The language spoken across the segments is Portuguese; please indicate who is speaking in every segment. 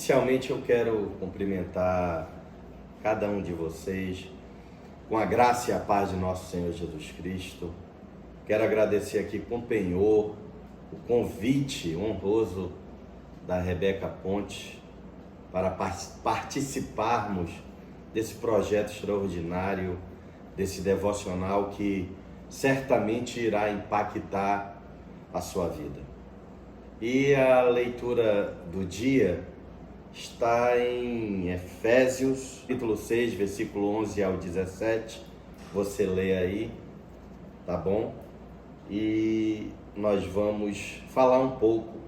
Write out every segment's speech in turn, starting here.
Speaker 1: Inicialmente eu quero cumprimentar cada um de vocês com a graça e a paz de nosso Senhor Jesus Cristo. Quero agradecer aqui com penhor o convite honroso da Rebeca Ponte para participarmos desse projeto extraordinário, desse devocional que certamente irá impactar a sua vida. E a leitura do dia está em Efésios, capítulo 6, versículo 11 ao 17. Você lê aí, tá bom? E nós vamos falar um pouco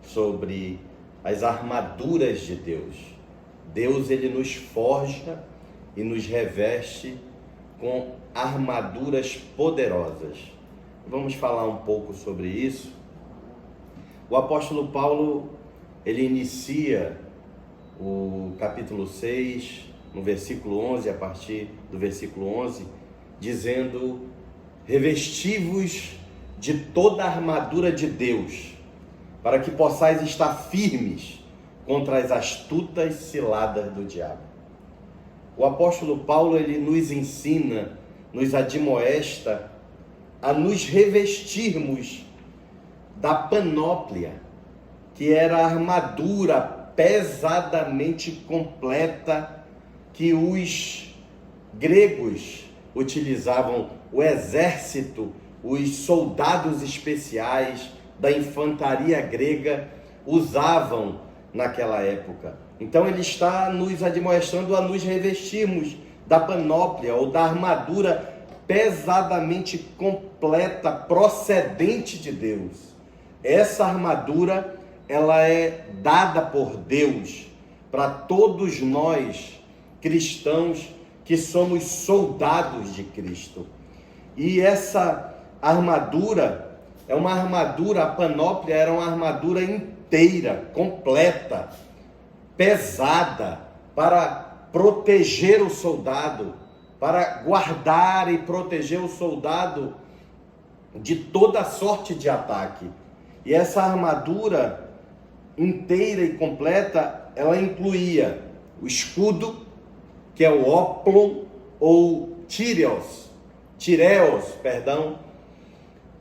Speaker 1: sobre as armaduras de Deus. Deus, ele nos forja e nos reveste com armaduras poderosas. Vamos falar um pouco sobre isso. O apóstolo Paulo, ele inicia o capítulo 6, no versículo 11, a partir do versículo 11, dizendo: revesti-vos de toda a armadura de Deus, para que possais estar firmes contra as astutas ciladas do diabo. O apóstolo Paulo, ele nos ensina, nos admoesta a nos revestirmos da panóplia, que era a armadura pesadamente completa que os gregos utilizavam, o exército, os soldados especiais da infantaria grega usavam naquela época. Então ele está nos admoestando a nos revestirmos da panóplia ou da armadura pesadamente completa, procedente de Deus. Essa armadura, ela é dada por Deus para todos nós cristãos que somos soldados de Cristo. E essa armadura é uma armadura, a panóplia era uma armadura inteira, completa, pesada, para proteger o soldado, para guardar e proteger o soldado de toda sorte de ataque. E essa armadura inteira e completa, ela incluía o escudo, que é o óplon ou tireos.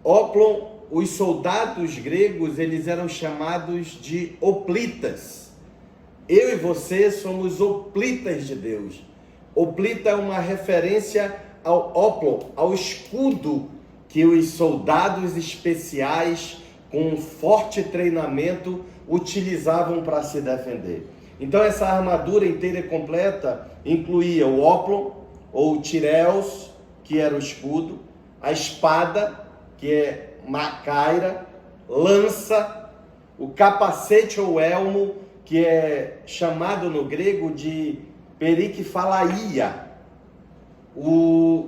Speaker 1: Óplon, os soldados gregos, eles eram chamados de hoplitas. Eu e você somos hoplitas de Deus. Hoplita é uma referência ao óplon, ao escudo que os soldados especiais com um forte treinamento utilizavam para se defender. Então essa armadura inteira e completa incluía o óplon ou tireos, que era o escudo, a espada, que é macaira, lança, o capacete ou elmo, que é chamado no grego de perikfalaia.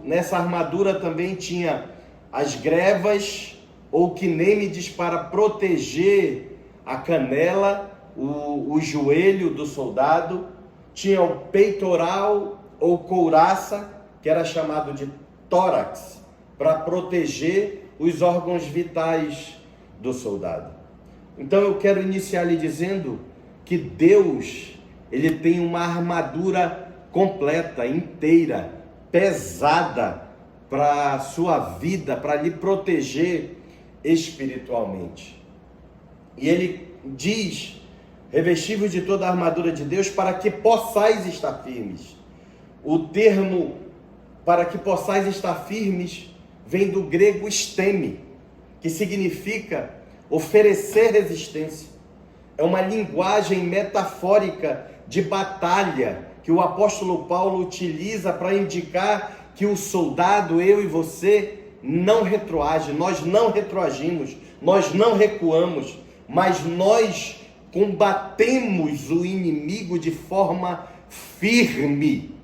Speaker 1: Nessa armadura também tinha as grevas ou quinêmides para proteger a canela, o joelho do soldado. Tinha o peitoral ou couraça, que era chamado de tórax, para proteger os órgãos vitais do soldado. Então eu quero iniciar lhe dizendo que Deus, ele tem uma armadura completa, inteira, pesada para a sua vida, para lhe proteger espiritualmente. E ele diz: revesti-vos de toda a armadura de Deus para que possais estar firmes. O termo para que possais estar firmes vem do grego steme, que significa oferecer resistência. É uma linguagem metafórica de batalha que o apóstolo Paulo utiliza para indicar que o soldado, eu e você, não retroage. Nós não retroagimos, nós não recuamos, mas nós combatemos o inimigo de forma firme,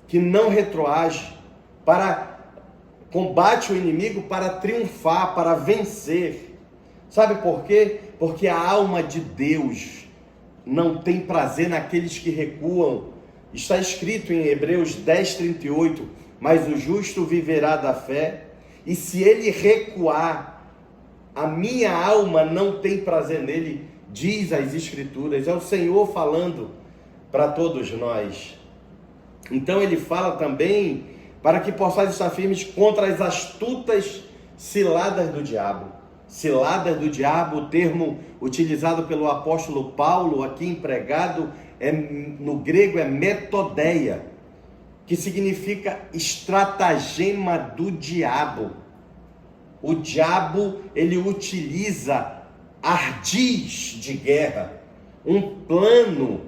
Speaker 1: que não retroage, combate o inimigo para triunfar, para vencer. Sabe por quê? Porque a alma de Deus não tem prazer naqueles que recuam. Está escrito em Hebreus 10:38, mas o justo viverá da fé, e se ele recuar, a minha alma não tem prazer nele. diz as Escrituras, é o Senhor falando para todos nós. Então ele fala também para que possais estar firmes contra as astutas ciladas do diabo. Ciladas do diabo, o termo utilizado pelo apóstolo Paulo, aqui empregado, no grego é metodeia, que significa estratagema do diabo. O diabo, ele utiliza ardis de guerra, um plano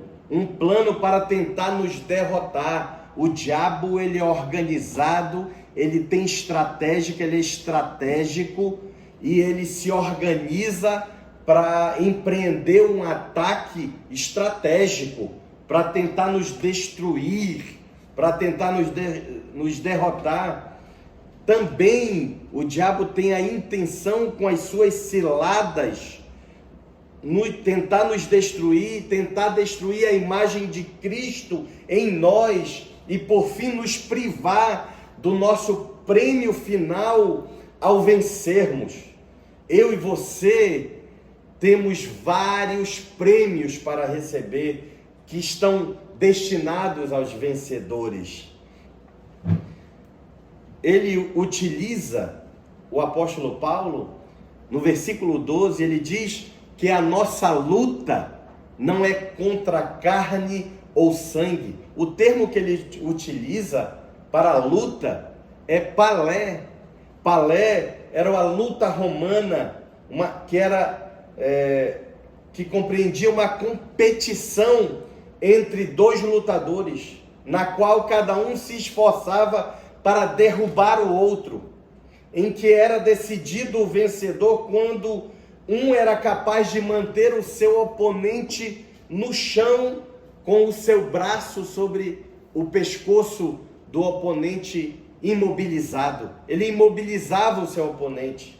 Speaker 1: para tentar nos derrotar. O diabo, ele é organizado, ele tem estratégia, ele é estratégico e ele se organiza para empreender um ataque estratégico, para tentar nos destruir, para tentar nos derrotar. Também o diabo tem a intenção, com as suas ciladas, tentar nos destruir, tentar destruir a imagem de Cristo em nós e por fim nos privar do nosso prêmio final ao vencermos. Eu e você temos vários prêmios para receber que estão destinados aos vencedores. Ele utiliza, o apóstolo Paulo, no versículo 12, ele diz que a nossa luta não é contra carne ou sangue. O termo que ele utiliza para a luta é palé. Palé era uma luta romana, que compreendia uma competição entre dois lutadores, na qual cada um se esforçava para derrubar o outro, em que era decidido o vencedor quando um era capaz de manter o seu oponente no chão com o seu braço sobre o pescoço do oponente imobilizado. Ele imobilizava o seu oponente.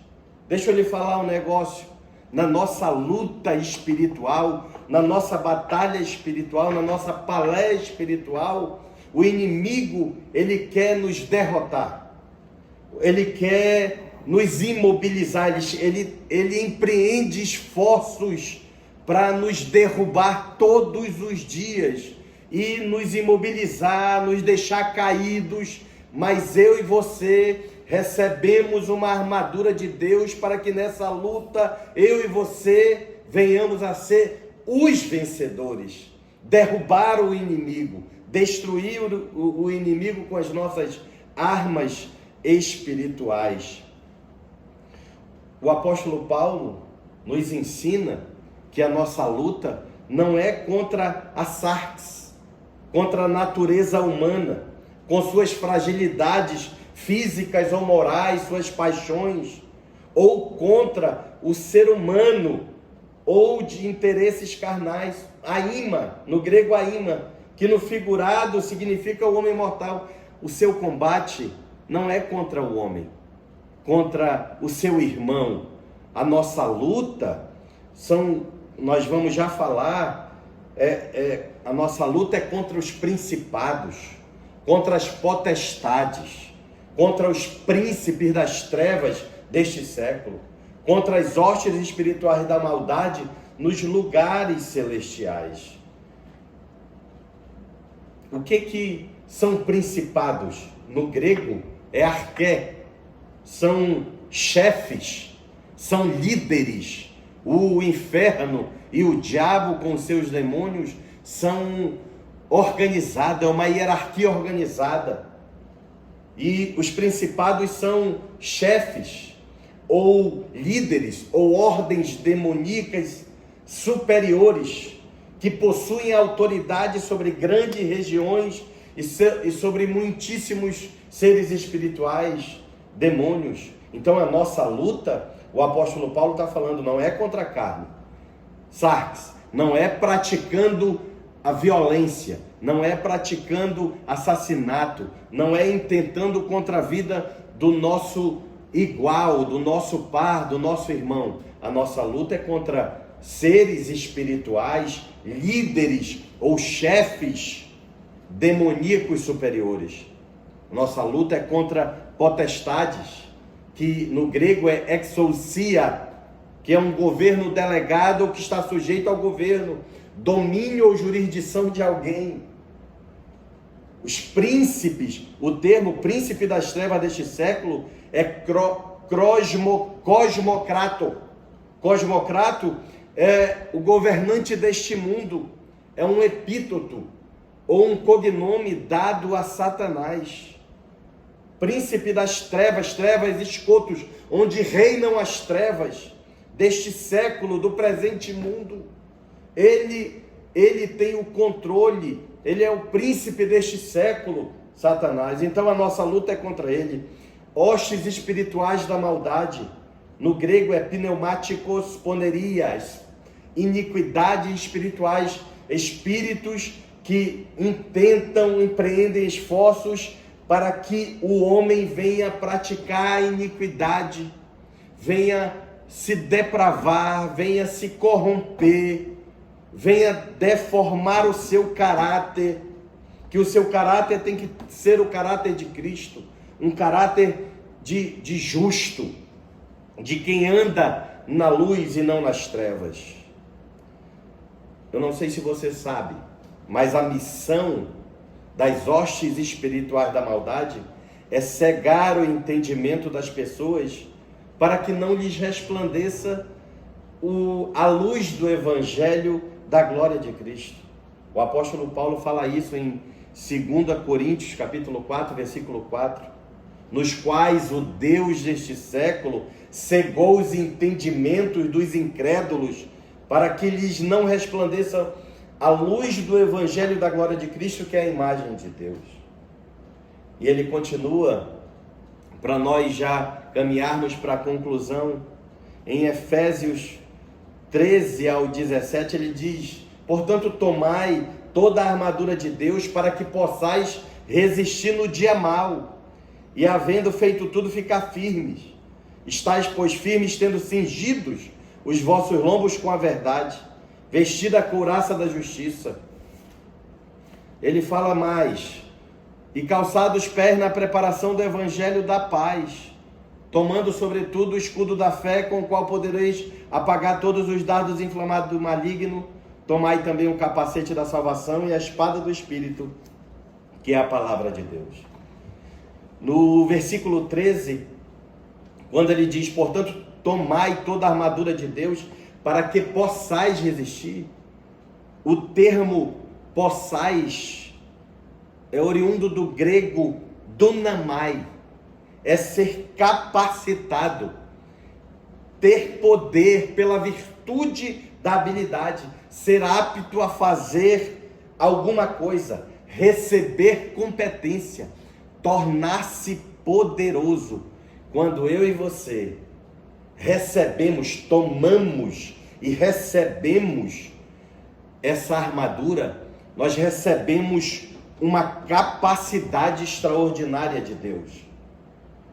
Speaker 1: Deixa eu lhe falar um negócio. Na nossa luta espiritual, na nossa batalha espiritual, na nossa palé espiritual, o inimigo, ele quer nos derrotar. Ele quer nos imobilizar. Ele empreende esforços para nos derrubar todos os dias e nos imobilizar, nos deixar caídos. Mas eu e você recebemos uma armadura de Deus para que nessa luta eu e você venhamos a ser os vencedores, derrubar o inimigo, destruir o inimigo com as nossas armas espirituais. O apóstolo Paulo nos ensina que a nossa luta não é contra a sarx, contra a natureza humana, com suas fragilidades físicas ou morais, suas paixões, ou contra o ser humano, ou de interesses carnais. Aima, no grego aima, que no figurado significa o homem mortal. O seu combate não é contra o homem, contra o seu irmão. A nossa luta nós vamos já falar, a nossa luta é contra os principados, contra as potestades, contra os príncipes das trevas deste século, contra as hostes espirituais da maldade nos lugares celestiais. O que são principados? No grego é arqué, são chefes, são líderes. O inferno e o diabo com seus demônios são organizados, é uma hierarquia organizada. E os principados são chefes, ou líderes, ou ordens demoníacas superiores, que possuem autoridade sobre grandes regiões e sobre muitíssimos seres espirituais, demônios. Então a nossa luta, o apóstolo Paulo está falando, não é contra a carne, sarx, não é praticando a violência, não é praticando assassinato, não é intentando contra a vida do nosso igual, do nosso par, do nosso irmão. A nossa luta é contra seres espirituais, líderes ou chefes demoníacos superiores. Nossa luta é contra potestades, que no grego é exousia, que é um governo delegado ou que está sujeito ao governo, domínio ou jurisdição de alguém. Os príncipes, o termo príncipe das trevas deste século é cosmocrato. Cosmocrato é o governante deste mundo, é um epíteto ou um cognome dado a Satanás. Príncipe das trevas, trevas, escotos, onde reinam as trevas deste século, do presente mundo. Ele tem o controle, ele é o príncipe deste século, Satanás. Então a nossa luta é contra ele. Hostes espirituais da maldade, no grego é pneumáticos ponerias, iniquidades espirituais, espíritos que empreendem esforços para que o homem venha praticar a iniquidade, venha se depravar, venha se corromper, venha deformar o seu caráter, que o seu caráter tem que ser o caráter de Cristo, um caráter de justo, de quem anda na luz e não nas trevas. Eu não sei se você sabe, mas a missão das hostes espirituais da maldade é cegar o entendimento das pessoas para que não lhes resplandeça a luz do Evangelho da glória de Cristo. O apóstolo Paulo fala isso em 2 Coríntios, capítulo 4, versículo 4, nos quais o Deus deste século cegou os entendimentos dos incrédulos para que lhes não resplandeça a luz do Evangelho da glória de Cristo, que é a imagem de Deus. E ele continua, para nós já caminharmos para a conclusão, em Efésios 13 ao 17, ele diz: portanto, tomai toda a armadura de Deus para que possais resistir no dia mau, e havendo feito tudo, ficar firmes. Estais, pois, firmes, tendo cingidos os vossos lombos com a verdade, vestida a couraça da justiça. Ele fala mais: e calçados os pés na preparação do evangelho da paz, tomando sobretudo o escudo da fé, com o qual podereis apagar todos os dardos inflamados do maligno. Tomai também o capacete da salvação e a espada do Espírito, que é a palavra de Deus. No versículo 13, quando ele diz, portanto, tomai toda a armadura de Deus para que possais resistir, o termo possais é oriundo do grego dunamai, é ser capacitado, ter poder pela virtude da habilidade, ser apto a fazer alguma coisa, receber competência, tornar-se poderoso. Quando eu e você recebemos, tomamos e recebemos essa armadura, nós recebemos uma capacidade extraordinária de Deus.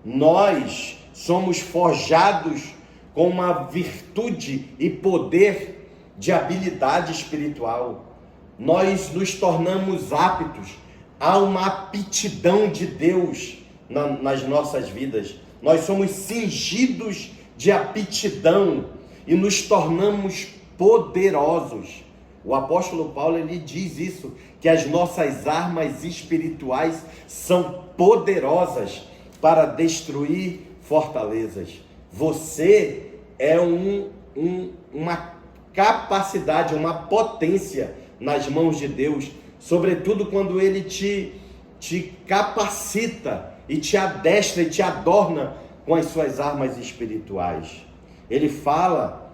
Speaker 1: Nós somos forjados com uma virtude e poder de habilidade espiritual. Nós nos tornamos aptos a uma aptidão de Deus nas nossas vidas. Nós somos cingidos de aptidão e nos tornamos poderosos. O apóstolo Paulo, ele diz isso, que as nossas armas espirituais são poderosas para destruir fortalezas. Você é uma capacidade, uma potência nas mãos de Deus, sobretudo quando ele te capacita e te adestra e te adorna com as suas armas espirituais. Ele fala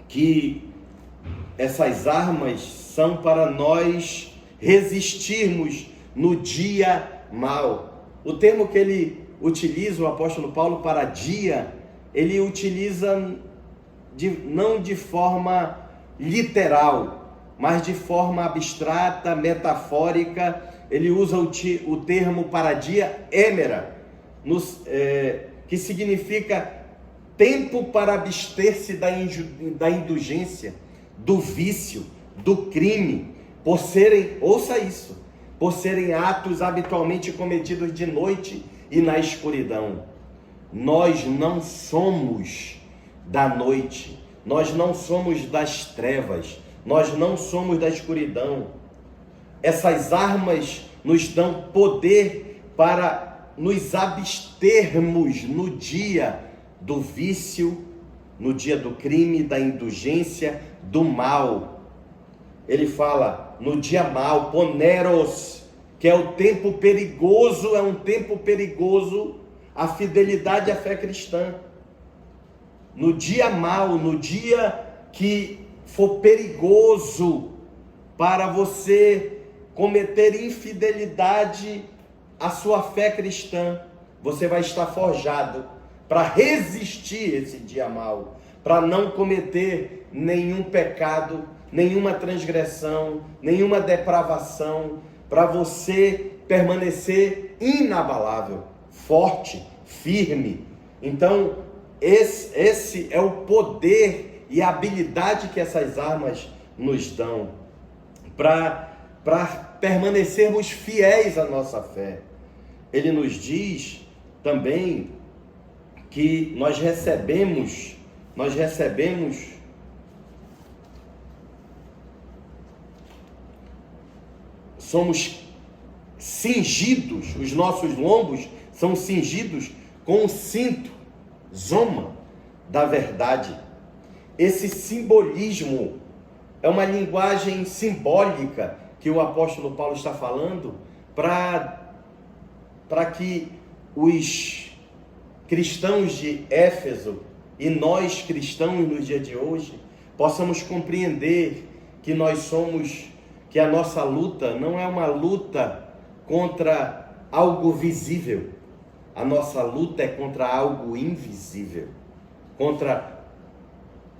Speaker 1: que essas armas são para nós resistirmos no dia mau. O termo que ele utiliza, o apóstolo Paulo, para dia, ele utiliza não de forma literal, mas de forma abstrata, metafórica. Ele usa o termo para dia, émera, que significa tempo para abster-se da indulgência, do vício, do crime, por serem, ouça isso, por serem atos habitualmente cometidos de noite e na escuridão. Nós não somos da noite, nós não somos das trevas, nós não somos da escuridão. Essas armas nos dão poder para nos abstermos no dia do vício, no dia do crime, da indulgência, do mal. Ele fala no dia mal, poneros, que é o tempo perigoso, é um tempo perigoso a fidelidade à fé cristã. No dia mal, no dia que for perigoso para você cometer infidelidade à sua fé cristã, você vai estar forjado para resistir esse dia mal, para não cometer nenhum pecado, nenhuma transgressão, nenhuma depravação, para você permanecer inabalável, forte, firme. Então, esse é o poder e a habilidade que essas armas nos dão para permanecermos fiéis à nossa fé. Ele nos diz também que nós recebemos somos cingidos, os nossos lombos são cingidos com o cinto, zoma, da verdade. Esse simbolismo é uma linguagem simbólica que o apóstolo Paulo está falando para que os cristãos de Éfeso e nós cristãos no dia de hoje possamos compreender que que a nossa luta não é uma luta contra algo visível. A nossa luta é contra algo invisível, contra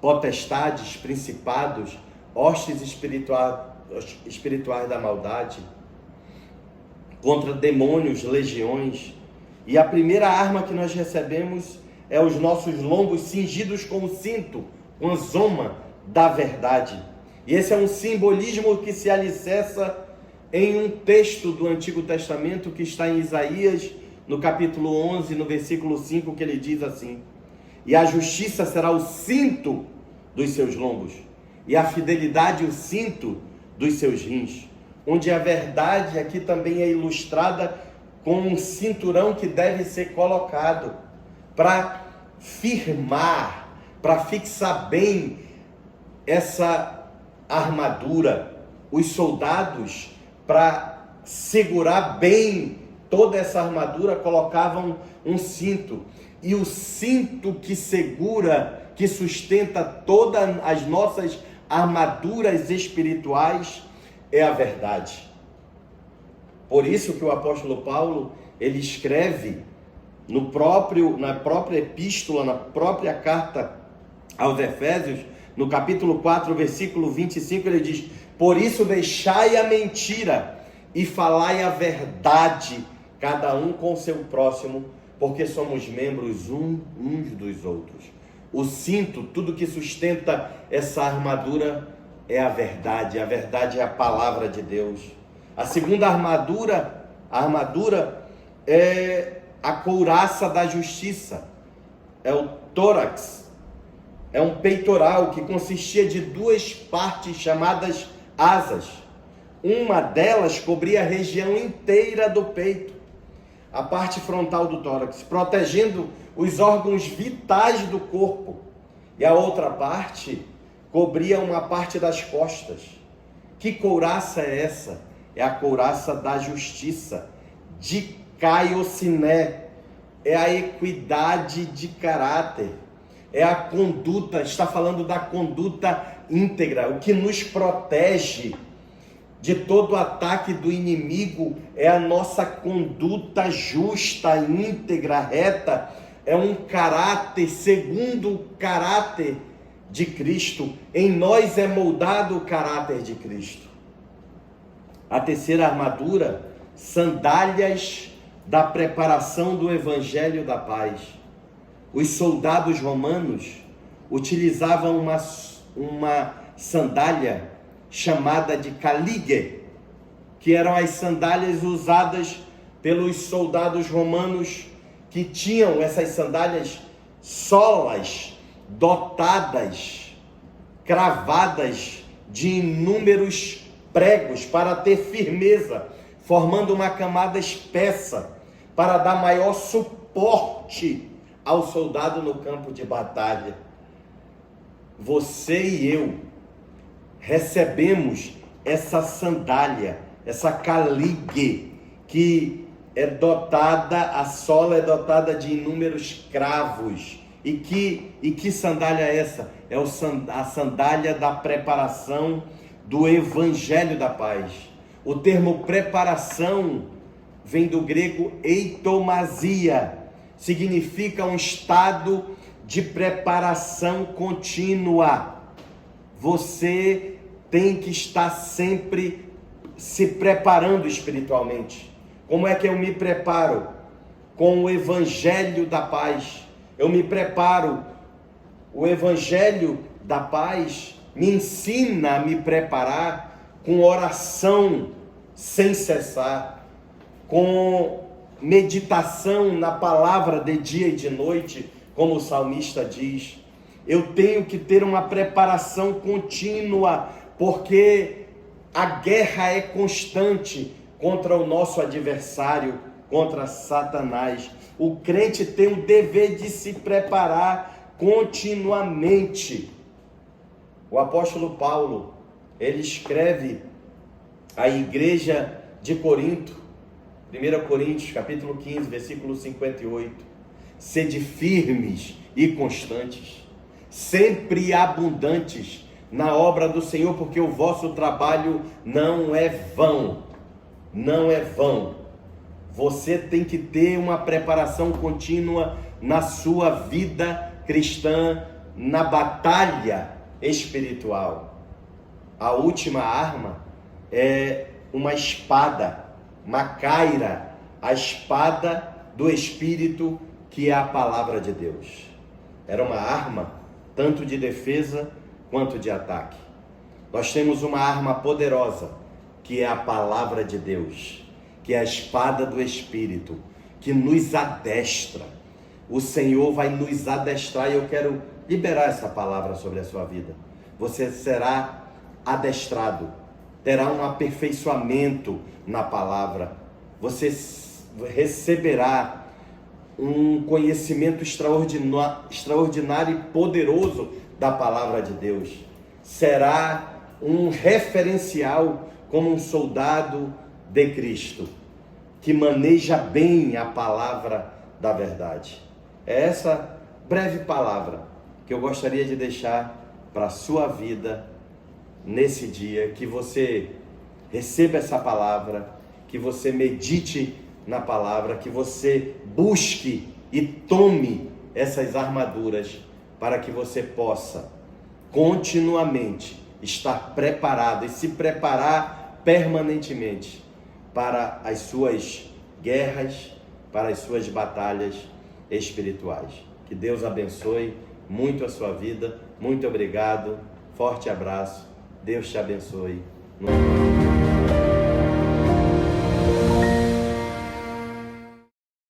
Speaker 1: potestades, principados, hostes espirituais da maldade, contra demônios, legiões. E a primeira arma que nós recebemos é os nossos lombos cingidos com o cinto, com a zoma da verdade. E esse é um simbolismo que se alicerça em um texto do Antigo Testamento que está em Isaías, no capítulo 11, no versículo 5, que ele diz assim: e a justiça será o cinto dos seus lombos, e a fidelidade o cinto dos seus rins. Onde a verdade aqui também é ilustrada com um cinturão que deve ser colocado para firmar, para fixar bem essa armadura. Os soldados, para segurar bem toda essa armadura, colocavam um cinto. E o cinto que segura, que sustenta todas as nossas armaduras espirituais é a verdade. Por isso que o apóstolo Paulo, ele escreve na própria epístola, na própria carta aos Efésios, no capítulo 4, versículo 25, ele diz: por isso deixai a mentira e falai a verdade, cada um com o seu próximo, porque somos membros uns dos outros. O cinto, tudo que sustenta essa armadura é a verdade é a palavra de Deus. A segunda armadura é a couraça da justiça, é o tórax, é um peitoral que consistia de duas partes chamadas asas. Uma delas cobria a região inteira do peito, a parte frontal do tórax, protegendo os órgãos vitais do corpo, e a outra parte cobria uma parte das costas. Que couraça é essa? É a couraça da justiça, de Caiociné, é a equidade de caráter, é a conduta, está falando da conduta íntegra. O que nos protege de todo ataque do inimigo é a nossa conduta justa, íntegra, reta, é um caráter segundo o caráter de Cristo. Em nós é moldado o caráter de Cristo. A terceira armadura, sandálias da preparação do Evangelho da Paz. Os soldados romanos utilizavam uma sandália chamada de caligue, que eram as sandálias usadas pelos soldados romanos, que tinham essas sandálias solas dotadas, cravadas de inúmeros pregos para ter firmeza, formando uma camada espessa para dar maior suporte ao soldado no campo de batalha. Você e eu recebemos essa sandália, essa caligue, que é dotada, a sola é dotada de inúmeros cravos. E que sandália é essa? É a sandália da preparação do Evangelho da Paz. O termo preparação vem do grego eitomasia, significa um estado de preparação contínua. Você tem que estar sempre se preparando espiritualmente. Como é que eu me preparo? Com o Evangelho da Paz. Eu me preparo. O Evangelho da Paz me ensina a me preparar com oração sem cessar, com meditação na palavra de dia e de noite, como o salmista diz. Eu tenho que ter uma preparação contínua, porque a guerra é constante contra o nosso adversário, contra Satanás. O crente tem o dever de se preparar continuamente. O apóstolo Paulo, ele escreve à igreja de Corinto, 1 Coríntios, capítulo 15, versículo 58. Sede firmes e constantes, sempre abundantes na obra do Senhor, porque o vosso trabalho não é vão. Não é vão. Você tem que ter uma preparação contínua na sua vida cristã, na batalha espiritual. A última arma é uma espada, macaira, a espada do Espírito, que é a palavra de Deus. Era uma arma tanto de defesa quanto de ataque. Nós temos uma arma poderosa, que é a palavra de Deus, que é a espada do Espírito, que nos adestra. O Senhor vai nos adestrar, e eu quero liberar essa palavra sobre a sua vida. Você será adestrado, terá um aperfeiçoamento na palavra, você receberá um conhecimento extraordinário e poderoso da palavra de Deus. Será um referencial como um soldado de Cristo, que maneja bem a palavra da verdade. É essa breve palavra que eu gostaria de deixar para a sua vida nesse dia, que você receba essa palavra, que você medite na palavra, que você busque e tome essas armaduras para que você possa continuamente estar preparado e se preparar permanentemente para as suas guerras, para as suas batalhas espirituais. Que Deus abençoe muito a sua vida. Muito obrigado. Forte abraço. Deus te abençoe.